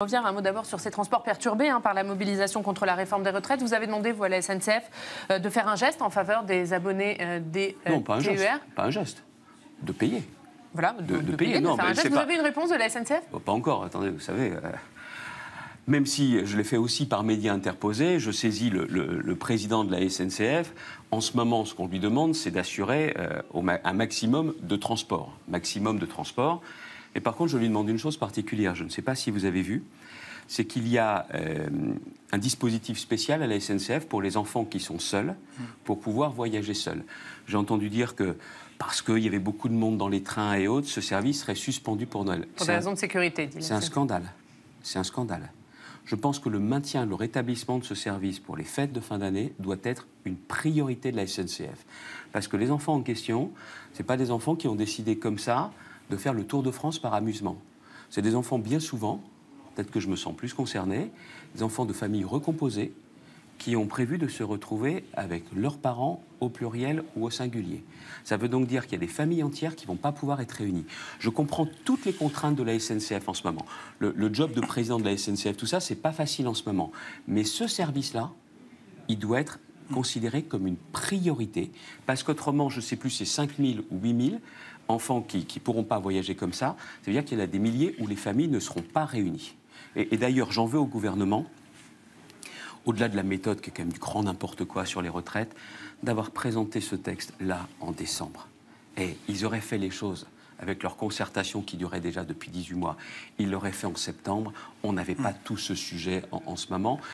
Revenir un mot d'abord sur ces transports perturbés par la mobilisation contre la réforme des retraites. Vous avez demandé, vous, à la SNCF, de faire un geste en faveur des abonnés des non, pas un TER. Geste, pas un geste, de payer. Voilà, de payer, non, de faire un geste. Vous avez une réponse de la SNCF? Pas encore, attendez, vous savez... Même si je l'ai fait aussi par médias interposés, je saisis le président de la SNCF. En ce moment, ce qu'on lui demande, c'est d'assurer un maximum de transport. Et par contre, je lui demande une chose particulière. Je ne sais pas si vous avez vu. C'est qu'il y a un dispositif spécial à la SNCF pour les enfants qui sont seuls, pour pouvoir voyager seuls. J'ai entendu dire que, parce qu'il y avait beaucoup de monde dans les trains et autres, ce service serait suspendu pour Noël. Pour des raisons de sécurité, dit la C'est un SNCF. scandale. C'est un scandale. Je pense que le maintien, le rétablissement de ce service pour les fêtes de fin d'année doit être une priorité de la SNCF. Parce que les enfants en question, ce pas des enfants qui ont décidé comme ça de faire le Tour de France par amusement. C'est des enfants bien souvent, peut-être que je me sens plus concerné, des enfants de familles recomposées qui ont prévu de se retrouver avec leurs parents au pluriel ou au singulier. Ça veut donc dire qu'il y a des familles entières qui ne vont pas pouvoir être réunies. Je comprends toutes les contraintes de la SNCF en ce moment. Le job de président de la SNCF, tout ça, c'est pas facile en ce moment. Mais ce service-là, il doit être considéré comme une priorité, parce qu'autrement, je ne sais plus, c'est 5 000 ou 8 000 enfants qui ne pourront pas voyager comme ça. Ça veut dire qu'il y en a des milliers où les familles ne seront pas réunies. Et d'ailleurs, j'en veux au gouvernement, au-delà de la méthode qui est quand même du grand n'importe quoi sur les retraites, d'avoir présenté ce texte-là en décembre. Et ils auraient fait les choses avec leur concertation qui durait déjà depuis 18 mois. Ils l'auraient fait en septembre. On n'avait pas tout ce sujet en ce moment.